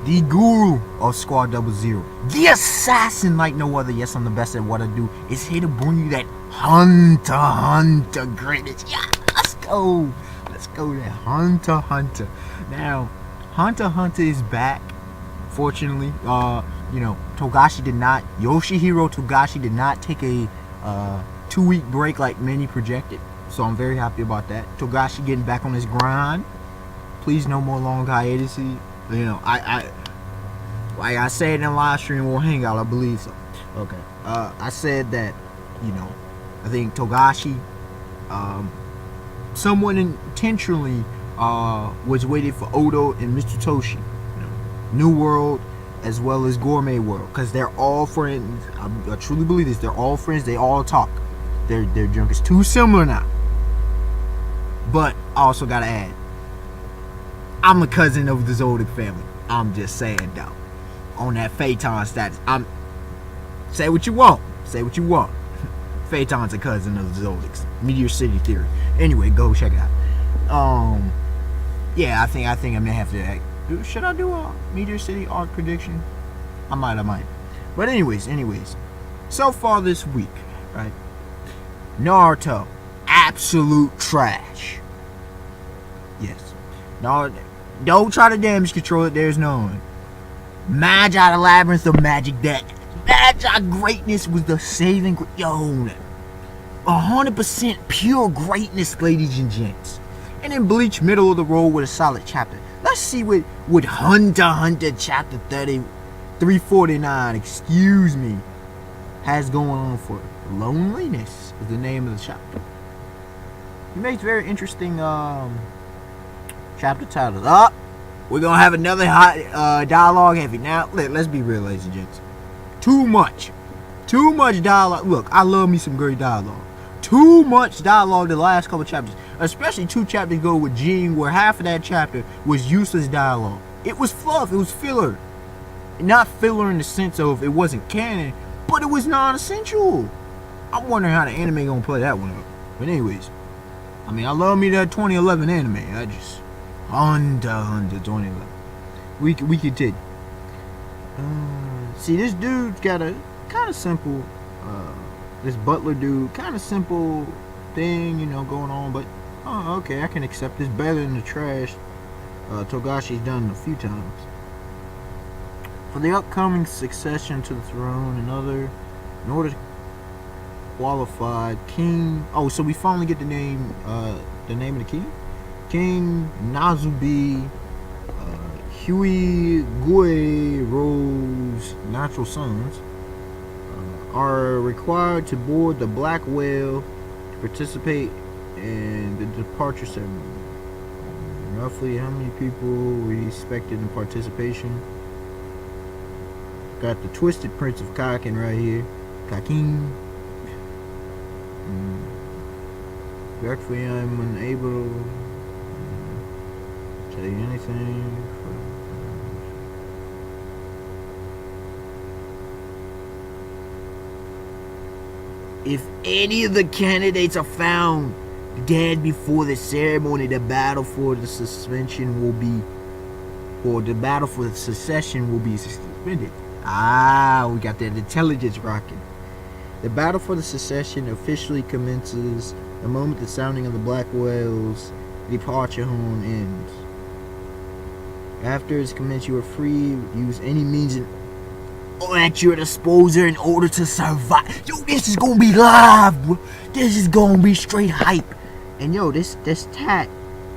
the guru of Squad Double Zero, the assassin like no other. Yes, I'm the best at what I do. Is here to bring you that Hunter x Hunter greatness. Yeah, let's go. Let's go there. Hunter x Hunter. Now, Hunter x Hunter is back. Fortunately, Togashi did not. Yoshihiro Togashi did not take a 2-week break like many projected. So I'm very happy about that. Togashi getting back on his grind. Please, no more long hiatuses. Like I said in the live stream or hangout, I believe so. Okay. I said that, I think Togashi, somewhat intentionally, was waiting for Oda and Mr. Toshi. New World as well as Gourmet World, because they're all friends. I truly believe this. They're all friends. They all talk. Their junk is too similar now. But I also gotta add, I'm a cousin of the Zodiac family. I'm just saying though, on that Phaeton status. Say what you want. Say what you want. Phaeton's a cousin of the Zodiacs. Meteor City theory. Anyway, go check it out. Yeah, I think I may have to. Should I do a Meteor City arc prediction? I might. But anyways. So far this week, right? Naruto, absolute trash. Yes. No, don't try to damage control it. There's none. Magi, the labyrinth of magic deck. Magi greatness was the saving. 100% pure greatness, ladies and gents. And then Bleach, middle of the road with a solid chapter. Let's see what Hunter x Hunter chapter 349, excuse me, has going on for loneliness is the name of the chapter. He makes very interesting chapter titles. We're gonna have another hot dialogue heavy. Now let's be real, ladies and gents. Too much dialogue. Look, I love me some great dialogue. Too much dialogue the last couple chapters, especially 2 chapters ago with Gene, where half of that chapter was useless dialogue. It was fluff. It was filler. Not filler in the sense of it wasn't canon, but it was non-essential. I'm wondering how the anime gonna play that one up. But anyways, I love me that 2011 anime. I just Hunter 2011. We could take. See, this dude's got a kind of simple. This butler dude, kind of simple thing, going on. But okay, I can accept this better than the trash Togashi's done a few times. For the upcoming succession to the throne, in order to qualify King. Oh, so we finally get the name of the king. King Nazubi Huey Gue Rose natural sons are required to board the Black Whale to participate in the departure ceremony. Roughly how many people we expected in participation? Got the Twisted Prince of Kakin right here. Kakin. Regretfully, I'm unable to tell you anything. If any of the candidates are found dead before the ceremony, the battle for the suspicion will be suspended. We got that intelligence rocking. The battle for the secession officially commences the moment the sounding of the Black Whale's departure horn ends. After its commencement, you are free to use any means at your disposal in order to survive. Yo, this is gonna be live, bro. This is gonna be straight hype. And yo, this tat,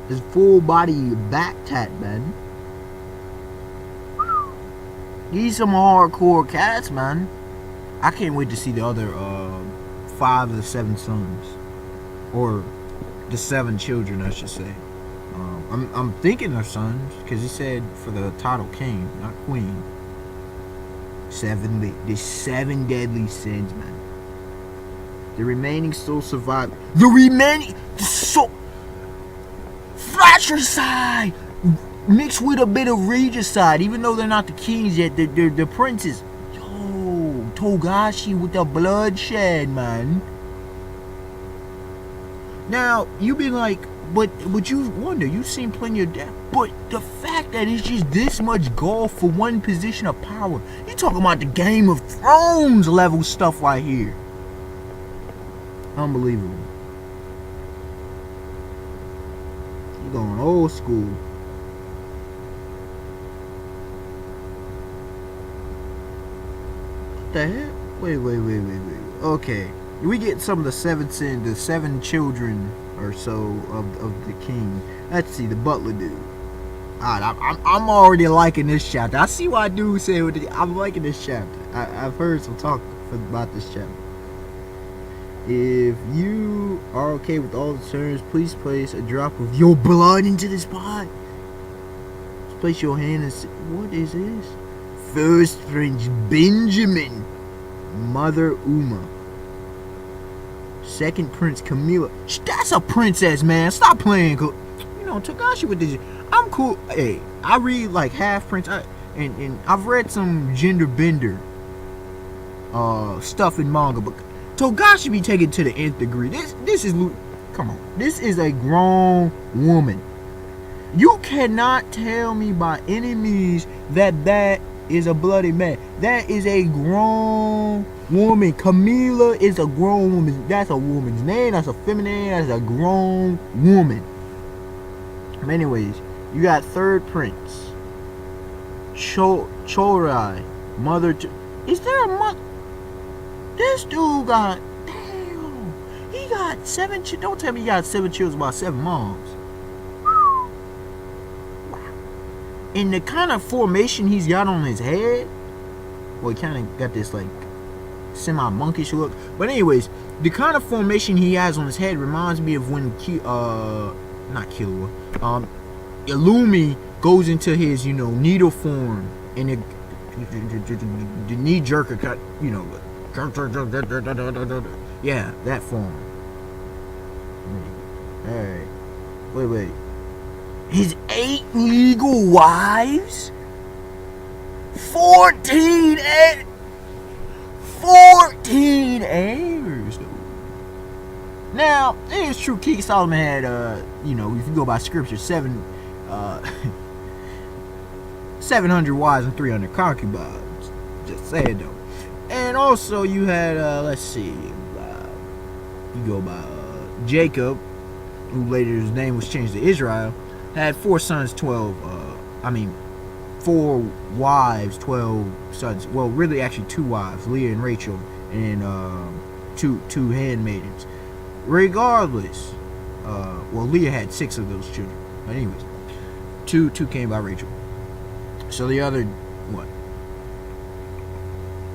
this full body back tat, man. These some hardcore cats, man. I can't wait to see the other 5 of the 7 sons, or the 7 children, I should say. I'm thinking they're sons because he said for the title king, not queen. 7 deadly sins, man. The remaining soul survive. Fratricide mixed with a bit of regicide, even though they're not the kings yet. They're the princes. Yo, Togashi with the bloodshed, man. Now, you been like, But you wonder, you've seen plenty of that. But the fact that it's just this much golf for one position of power, you talking about the Game of Thrones level stuff right here. Unbelievable. You going old school. What the hell? Wait. Okay. We get some of the seven children or so of the king. Let's see, the butler dude. Alright, I'm already liking this chapter. I see why dude said I'm liking this chapter. I've heard some talk about this chapter. If you are okay with all the terms, please place a drop of your blood into this pot. Just place your hand and say, what is this? First Prince Benjamin, Mother Uma. Second Prince Camilla. That's a princess, man. Stop playing. You know, Togashi with this. I'm cool. Hey, I read like half Prince. And I've read some gender bender stuff in manga, but Togashi be taken to the nth degree. This is, come on. This is a grown woman. You cannot tell me by any means that is a bloody man. That is a grown woman. Camilla is a grown woman. That's a woman's name. That's a feminine name. That's a grown woman. Anyways, you got third prince. Chorai. Mother. Is there a mother? This dude got. Damn. He got 7 children. Don't tell me he got 7 children by 7 moms. And the kind of formation he's got on his head, well, he kind of got this like semi-monkish look. But anyways, the kind of formation he has on his head reminds me of when not Killua, Illumi goes into his, needle form, and the knee jerker cut, yeah, that form. All right, wait. His 8 legal wives? 14 heirs. Now, it is true King Solomon had, if you go by scripture, 700 wives and 300 concubines. Just saying, though. And also, you had, let's see, you go by Jacob, who later his name was changed to Israel. Had 4 sons, 4 wives, 12 sons. Well, really, actually 2 wives, Leah and Rachel, and two handmaidens. Regardless, Leah had 6 of those children. But anyways, two came by Rachel. So the other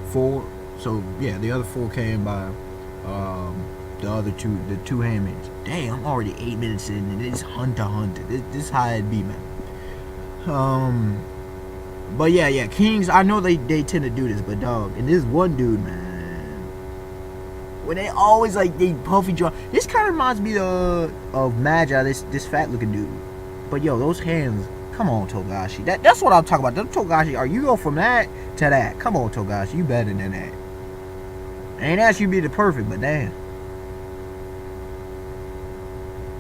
4. So yeah, the other 4 came by the other 2, the 2 handmaids. Damn, I'm already 8 minutes in, and it's Hunter. This how it be, man. But yeah, kings. I know they tend to do this, but dog, and this one dude, man, when they always they puffy jaw. This kind of reminds me of Magi, this fat looking dude. But yo, those hands. Come on, Togashi. That's what I'm talking about. Togashi, are you go from that to that? Come on, Togashi, you better than that. I ain't asked you to be the perfect, but damn.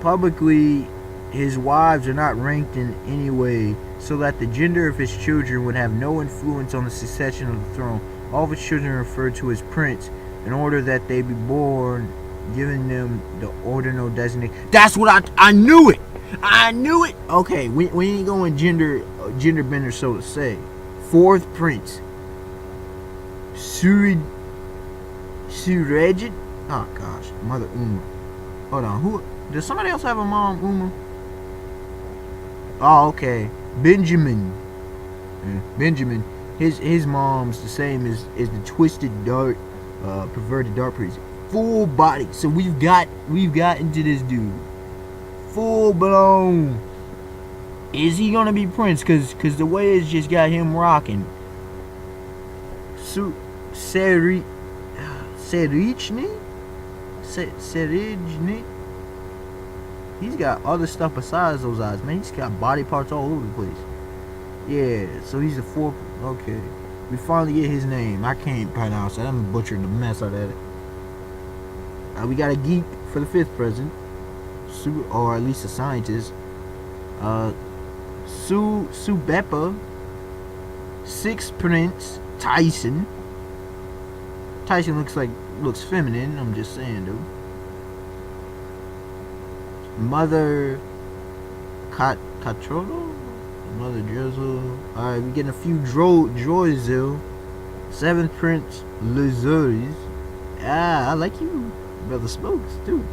Publicly, his wives are not ranked in any way, so that the gender of his children would have no influence on the succession of the throne. All of his children are referred to as prince, in order that they be born, giving them the ordinal designation. That's what I knew it. I knew it. Okay, we ain't going gender bender, so to say. 4th prince, Surajit. Oh gosh, Mother Uma. Hold on, who? Does somebody else have a mom, Uma? Oh, okay. Benjamin. Benjamin. His mom's the same as the twisted dart, perverted dart priest. Full body. So we've got into this dude. Full blown. Is he gonna be prince? Cause the way it's just got him rocking. Serijni. He's got other stuff besides those eyes, man. He's got body parts all over the place. Yeah, so he's the 4th. Okay. We finally get his name. I can't pronounce that. I'm butchering the mess out of it. We got a geek for the 5th president. or at least a scientist. Subepa, Sixth Prince Tyson. Tyson looks feminine. I'm just saying, dude. Mother Catrodo, Mother Drizzle. All right, we getting a few Droizel. Seventh Prince Lizuris. I like you, Brother Smokes, too.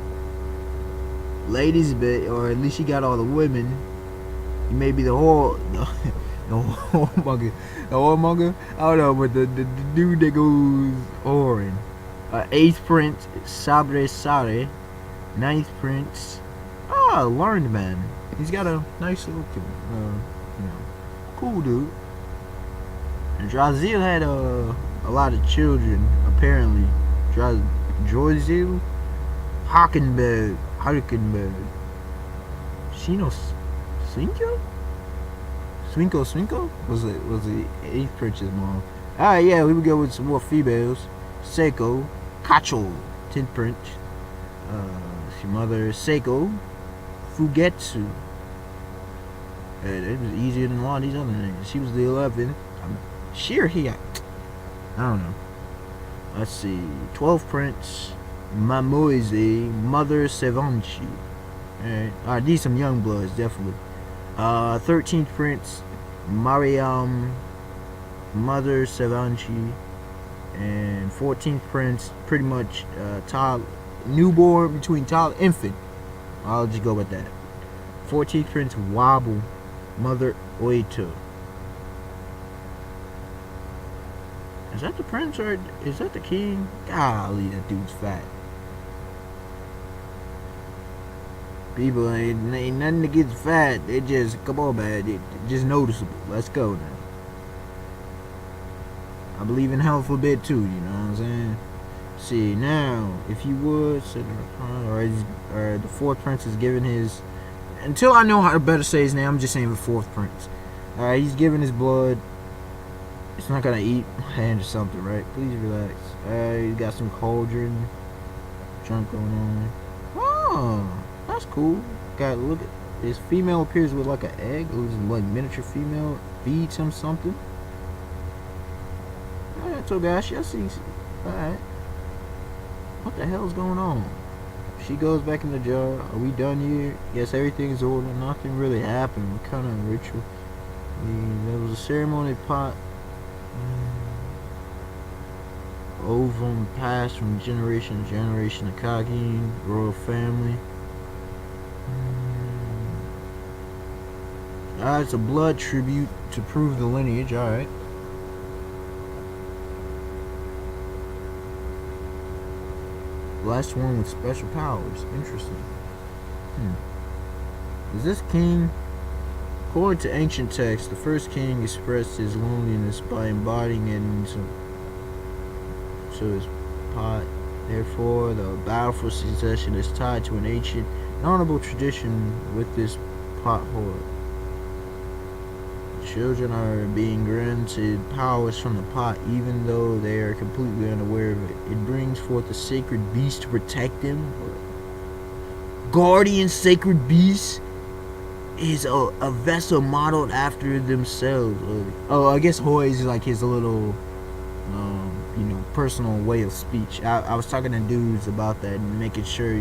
Ladies, or at least she got all the women. You may be the whore. The whoremonger. The whoremonger? I don't know, but the dude that goes whoring. Eighth Prince Sabre Sare. Ninth Prince. Learned man. He's got a nice looking, cool dude. And Drazil had a lot of children, apparently. Drazil, Hockenberg, Shino Swinko was the eighth prince's mom. Alright, yeah, we would go with some more females. Seiko, Kacho, 10th prince. Your mother Seiko, Fugetsu. It was easier than a lot of these other names. She was the 11th. I don't know. Let's see. 12th Prince, Mamoise, Mother Sevanchi. Alright, these some young bloods, definitely. 13th Prince, Mariam, Mother Sevanchi. And 14th Prince, pretty much newborn between infant. I'll just go with that. 14th Prince, Wobble, Mother Oito. Is that the prince or is that the king? Golly, that dude's fat. People ain't nothing against fat. They just, come on, man. It's just noticeable. Let's go now. I believe in health a bit too, you know what I'm saying? See, now, if you would, or the fourth prince is giving his, until I know how to better say his name, I'm just saying the fourth prince. Alright, he's giving his blood. It's not gonna eat my hand or something, right? Please relax. You got some cauldron junk going on. Oh, that's cool. Got, look at this female appears with like an egg. It was like miniature female feeds him something. Alright, Togashi, I see. Alright. What the hell is going on? She goes back in the jar. Are we done here? Yes, everything's ordered. Nothing really happened. What kind of ritual? There was a ceremony pot. Ovum passed from generation to generation. The Kagin royal family. It's a blood tribute to prove the lineage. Alright. Last one with special powers. Interesting. Is this king? According to ancient texts, the first king expressed his loneliness by embodying it into his pot. Therefore, the battle for succession is tied to an ancient and honorable tradition with this pot hoard. Children are being granted powers from the pot, even though they are completely unaware of it. It brings forth a sacred beast to protect them. Guardian sacred beast is a vessel modeled after themselves. I guess Hoi is like his little, personal way of speech. I was talking to dudes about that and making sure,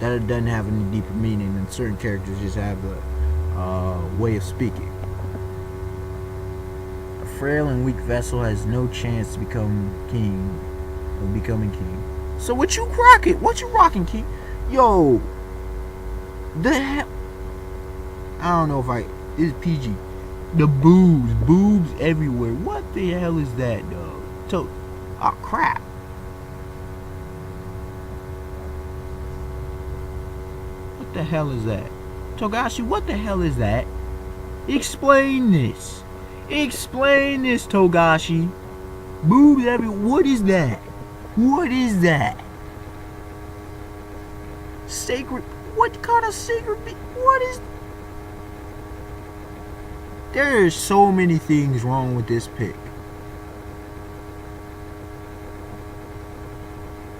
that it doesn't have any deeper meaning, and certain characters just have a way of speaking. A frail and weak vessel has no chance to becoming king. So what you rocking? What you rocking, king? Yo, the hell? I don't know if it's PG. The boobs everywhere. What the hell is that, dog? Oh crap! What the hell is that, Togashi? What the hell is that? Explain this. Explain this, Togashi. Boobs everywhere. What is that? What is that? Sacred? What kind of sacred? What is? There's so many things wrong with this pick.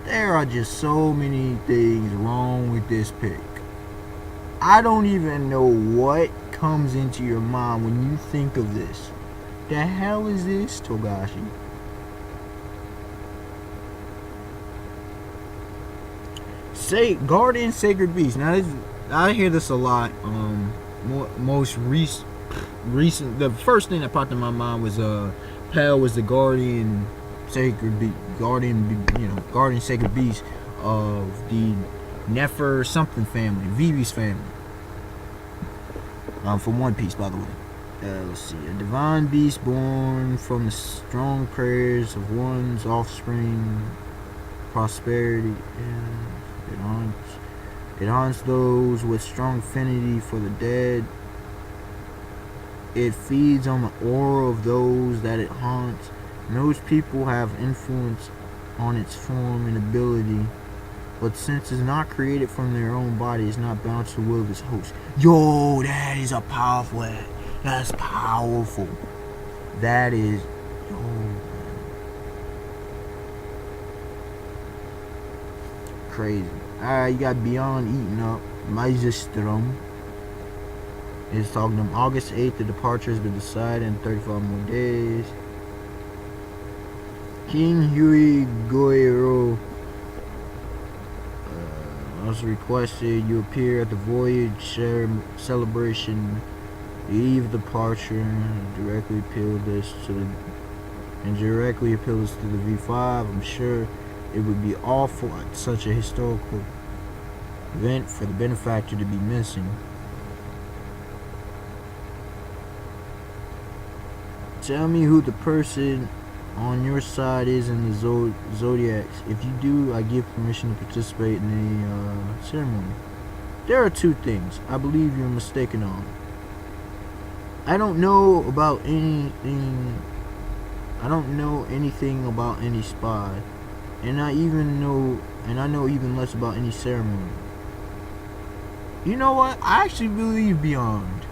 There are just so many things wrong with this pick. I don't even know what comes into your mind when you think of this. The hell is this, Togashi? Say Guardian Sacred Beast. Now I hear this a lot. Most recent. The first thing that popped in my mind was Pell was the Guardian Sacred Beast. Guardian Sacred Beast of the Nefer something family, Vivi's family. From One Piece, by the way. Let's see. A divine beast born from the strong prayers of one's offspring, prosperity, and it haunts those with strong affinity for the dead. It feeds on the aura of those that it haunts, and those people have influence on its form and ability. But since it's not created from their own body, it's not bound to the will of its host. Yo, that is a powerful act. That's powerful. That is... Yo, man. Crazy. Alright, you got Beyond Eating Up. Maelstrom. It's talking about August 8th, the departure has been decided in 35 more days. King Huey Goiro was requested you appear at the voyage celebration, the eve of departure, and directly appeal this to the V5. I'm sure it would be awful at such a historical event for the benefactor to be missing. Tell me who the person on your side is in the Zodiacs. If you do, I give permission to participate in the ceremony. There are two things I believe you're mistaken on. I don't know anything about any spy, and I know even less about any ceremony. You know what? I actually believe Beyond.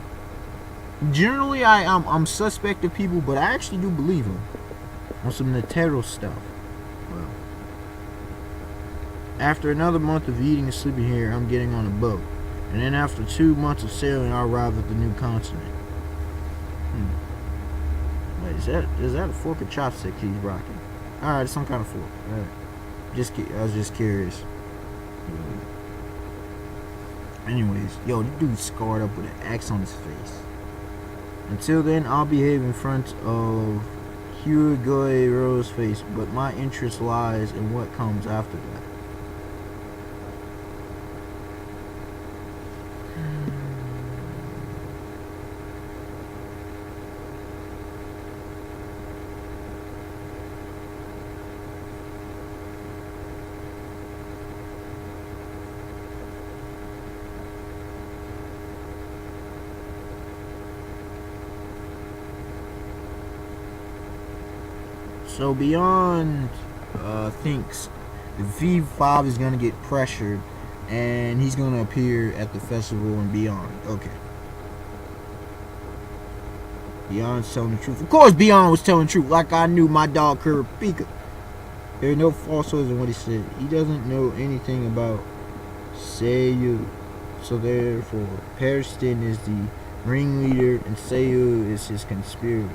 Generally, I'm suspect of people, but I actually do believe them. On some Netero stuff. Well, after another month of eating and sleeping here, I'm getting on a boat. And then after 2 months of sailing, I arrive at the new continent. Wait, is that a fork or chopstick he's rocking? Alright, it's some kind of fork. Alright. I was just curious. Anyways, yo, this dude's scarred up with an X on his face. Until then, I'll behave in front of Hugo's face, but my interest lies in what comes after that. So Beyond thinks the V5 is gonna get pressured, and he's gonna appear at the festival and Beyond. Okay. Beyond's telling the truth. Of course, Beyond was telling the truth. Like I knew my dog Kurapika. There are no falsehoods in what he said. He doesn't know anything about Seiyu. So therefore, Periston is the ringleader, and Seiyu is his conspirator.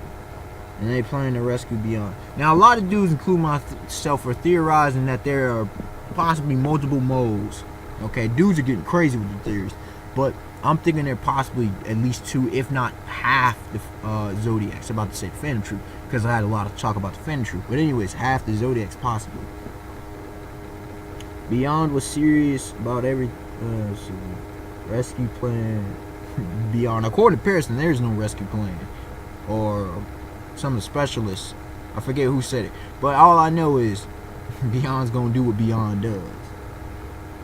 And they plan to rescue Beyond. Now, a lot of dudes, including myself, are theorizing that there are possibly multiple modes. Okay, dudes are getting crazy with the theories, but I'm thinking there are possibly at least two, if not half, the Zodiacs. I'm about to say the Phantom Troop because I had a lot of talk about the Phantom Troop. But anyways, half the Zodiacs possibly. Beyond was serious about every rescue plan. Beyond, according to Pearson, there is no rescue plan, or some of the specialists, I forget who said it, but all I know is Beyond's gonna do what Beyond does.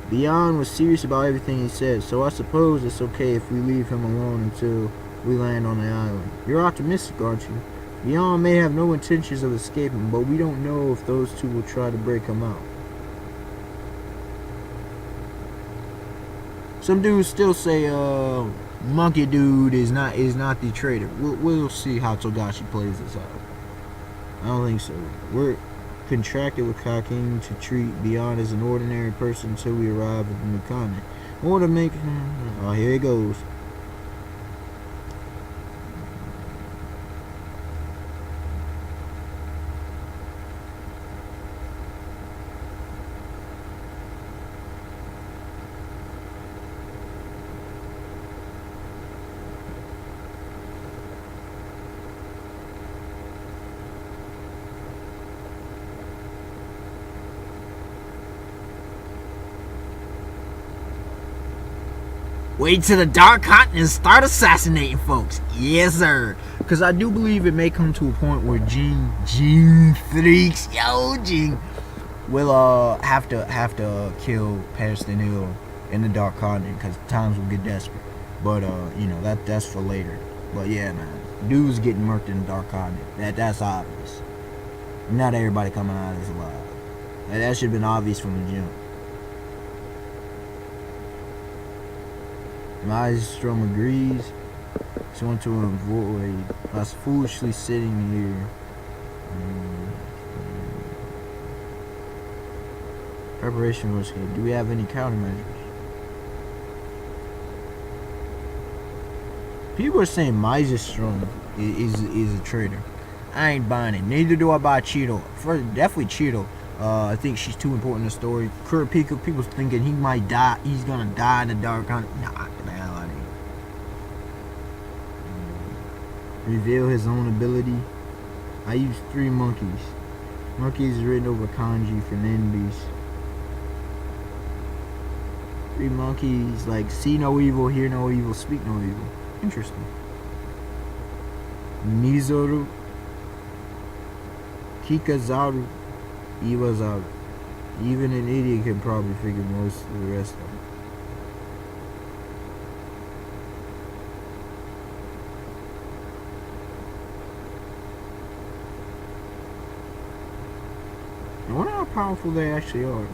Beyond was serious about everything he said, so I suppose it's okay if we leave him alone until we land on the island. You're optimistic, aren't you? Beyond may have no intentions of escaping, but we don't know if those two will try to break him out. Some dudes still say Monkey Dude is not the traitor. We'll see how Togashi plays this out. I don't think so. We're contracted with Kakin to treat Beyond as an ordinary person until we arrive at the new continent. Or to make... Oh, here it goes. Wait till the Dark Continent start assassinating folks. Yes, sir. Because I do believe it may come to a point where Gene Freaks, Gene will have to kill Patterson Hill in the Dark Continent because times will get desperate. But that's for later. But yeah, man, dude's getting murked in the Dark Continent. That's obvious. Not everybody coming out of this alive. That should have been obvious from the jump. Maelstrom agrees. Just want to avoid us foolishly sitting here. Preparation was here. Do we have any countermeasures? People are saying Maelstrom is a traitor. I ain't buying it. Neither do I buy Cheeto. First, definitely Cheeto. I think she's too important in the story. Kurapika, people thinking he might die. He's gonna die in the Dark Continent. Nah, get the hell out of here. Reveal his own ability. I use 3 monkeys. Monkeys is written over kanji for Ninbis. 3 monkeys, like, see no evil, hear no evil, speak no evil. Interesting. Mizoru. Kikazaru. Iwazaru. Even an idiot can probably figure most of the rest of it. I wonder how powerful they actually are.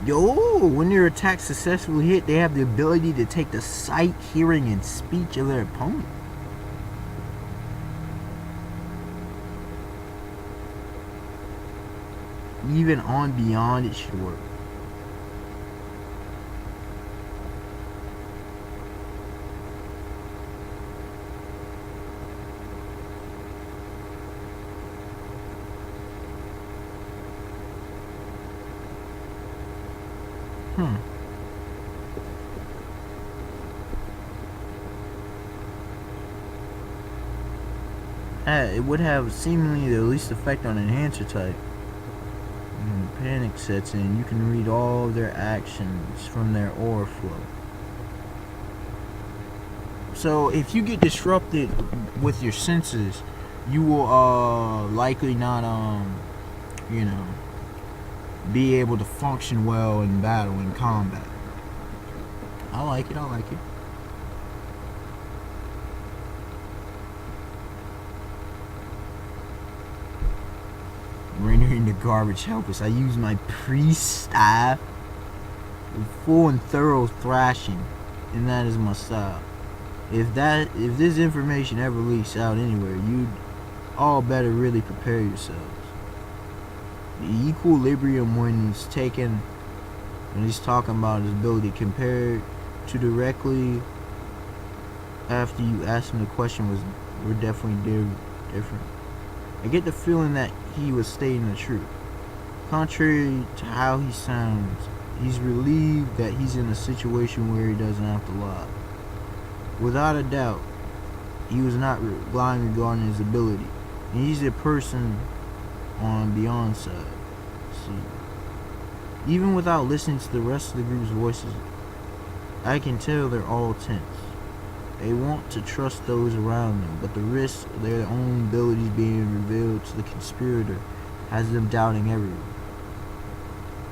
Yo, when their attack successfully hit, they have the ability to take the sight, hearing, and speech of their opponent. Even on beyond, it should work. It would have seemingly the least effect on enhancer type. When panic sets in, you can read all of their actions from their aura flow. So if you get disrupted with your senses, you will likely not be able to function well in battle, in combat. I like it. Rendering the garbage helpless. I use my priest staff with full and thorough thrashing, and that is my style. If this information ever leaks out anywhere, you'd all better really prepare yourselves. The equilibrium when he's talking about his ability compared to directly after you asked him the question were definitely different. I get the feeling that he was stating the truth. Contrary to how he sounds, he's relieved that he's in a situation where he doesn't have to lie. Without a doubt, he was not lying regarding his ability. And he's a person on Beyond's side. See, even without listening to the rest of the group's voices, I can tell they're all tense. They want to trust those around them, but the risk of their own abilities being revealed to the conspirator has them doubting everyone.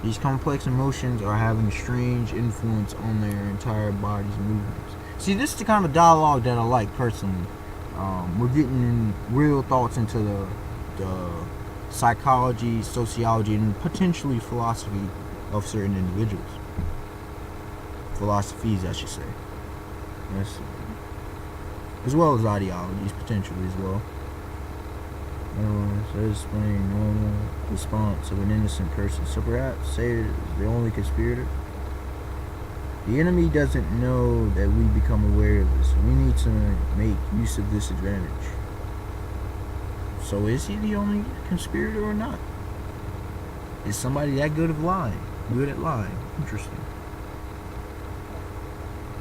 These complex emotions are having a strange influence on their entire body's movements. See, this is the kind of dialogue that I like personally. We're getting real thoughts into the psychology, sociology, and potentially philosophy of certain individuals. philosophies, I should say. Yes. As well as ideologies, potentially as well. So explain normal response of an innocent person. So perhaps say it is the only conspirator. The enemy doesn't know that we become aware of this. We need to make use of this advantage. So is he the only conspirator or not? Is somebody that good of lying? Good at lying? Interesting.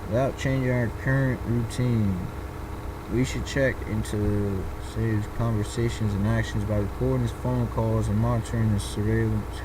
Without changing our current routine, we should check into Save's conversations and actions by recording his phone calls and monitoring his surveillance.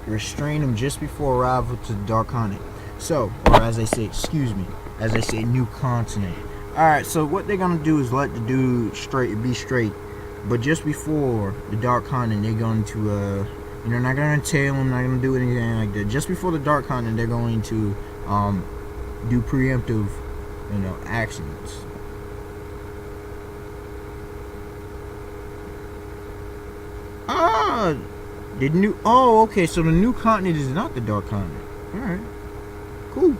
Restrain him just before arrival to the Dark Continent. So, or as they say, new continent. Alright, so what they're gonna do is let the dude be straight. But just before the Dark Continent, they're going to, not gonna tail him, not gonna do anything like that. Just before the Dark Continent, they're going to, do preemptive, actions. Okay, so the new continent is not the Dark Continent. Alright. Cool.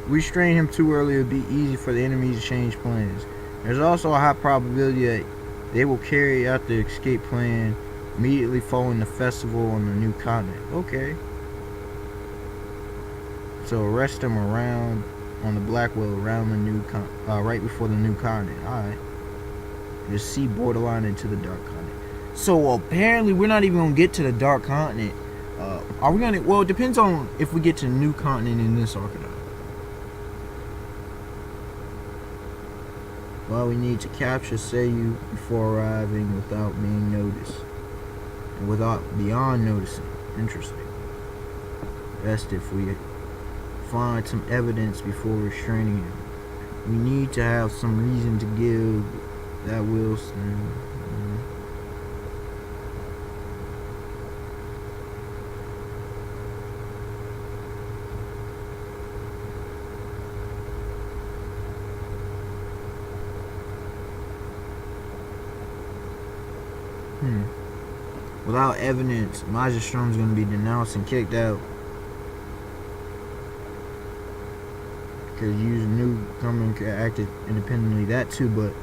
Restrain him too early would be easy for the enemy to change plans. There's also a high probability that they will carry out the escape plan immediately following the festival on the new continent. Okay. So arrest him around on the Blackwell around the new right before the new continent. Alright. The sea borderline into the Dark Continent. So apparently we're not even gonna get to the Dark Continent. Are we gonna? Well, it depends on if we get to the new continent in this archetype. Well, we need to capture Seiyu before arriving without being noticed, and beyond noticing. Interesting. Best if we find some evidence before restraining him. We need to have some reason to give that Wilson. Without evidence, Majastrom's going to be denounced and kicked out. Because using newcomer acted independently, that too. But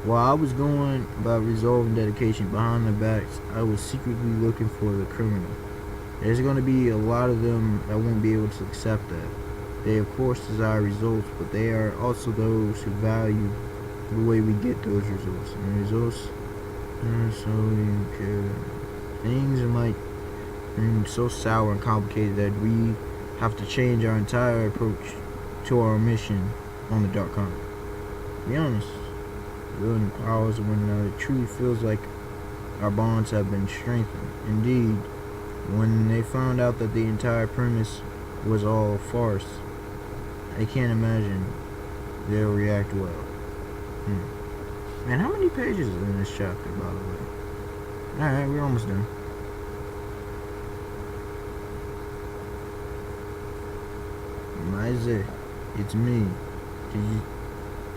while I was going about resolving dedication behind their backs, I was secretly looking for the criminal. There's going to be a lot of them that won't be able to accept that. They of course desire results, but they are also those who value the way we get those results. And the results so you care. Things might be so sour and complicated that we have to change our entire approach to our mission on the Dark Continent. To be honest, building powers of one another, it truly feels like our bonds have been strengthened. Indeed, when they found out that the entire premise was all a farce, I can't imagine they'll react well. Man, how many pages are in this chapter, by the way? Alright, we're almost done. Miser, it's me.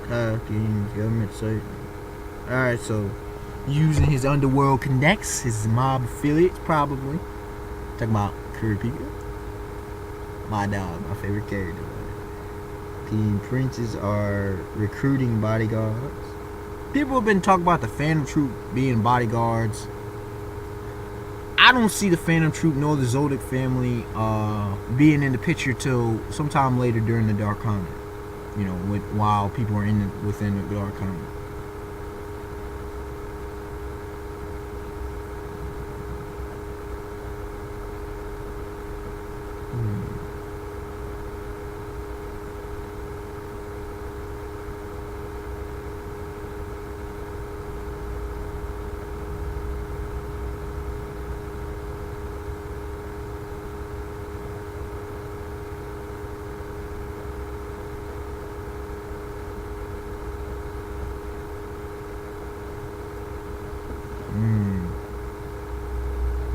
Government site. Alright, so using his underworld connects, his mob affiliates, probably. Talking about Kurapika. My dog, my favorite character. Team princes are recruiting bodyguards. People have been talking about the Phantom Troop being bodyguards. I don't see the Phantom Troop nor the Zodiac family being in the picture till sometime later during the Dark Continent. While people are within the Dark Continent.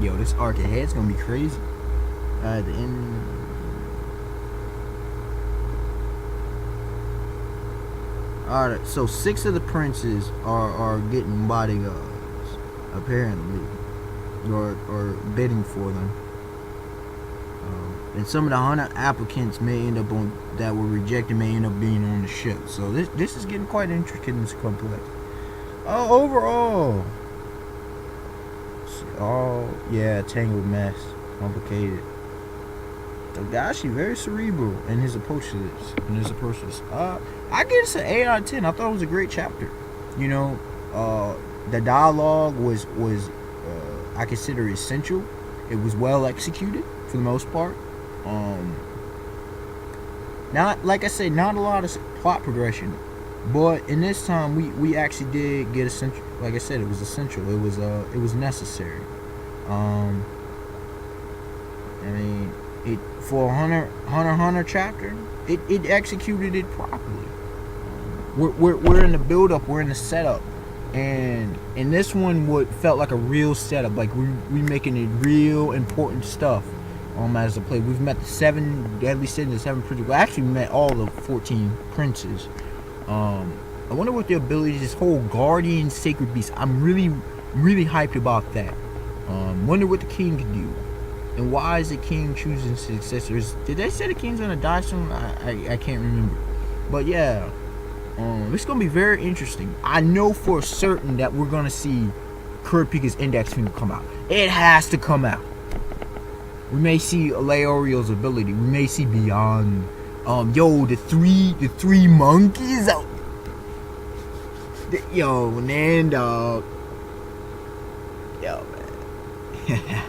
Yo, this arc ahead's gonna be crazy. At the end. Alright, so 6 of the princes are getting bodyguards, apparently, or bidding for them. And some of the 100 applicants may end up on that were rejected may end up being on the ship. So this is getting quite intricate and complex. Overall, yeah, tangled mess, complicated. Togashi very cerebral in his approach to this. I give this an 8 out of 10. I thought it was a great chapter. You know, the dialogue was I consider essential. It was well executed for the most part. Not like I said, not a lot of plot progression, but in this time we actually did get essential. Like I said, it was essential. It was necessary. I mean, it for a Hunter chapter, it executed it properly. We're in the build up, we're in the setup, and in this one, what felt like a real setup, like we making it real important stuff. As a play, we've met the 7 deadly sins, the 7 princes. We actually met all the 14 princes. I wonder what the ability, this whole guardian sacred beast. I'm really hyped about that. Wonder what the king can do, and why is the king choosing successors? Did they say the king's gonna die soon? I can't remember, but yeah, it's gonna be very interesting. I know for certain that we're gonna see Kurapika's index finger come out. It has to come out. We may see Leorio's ability. We may see beyond. The three monkeys out. Nandog. Yo, man.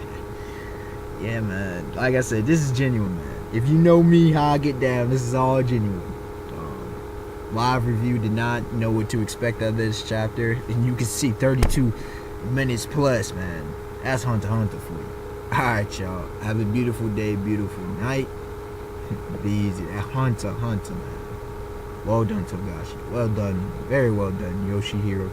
Yeah, man. Like I said, this is genuine, man. If you know me, how I get down, this is all genuine. Live review did not know what to expect of this chapter, and you can see 32 minutes plus, man. That's Hunter x Hunter for you. Alright, y'all. Have a beautiful day, beautiful night. Be easy. Hunter, man. Well done, Togashi. Well done. Very well done, Yoshihiro.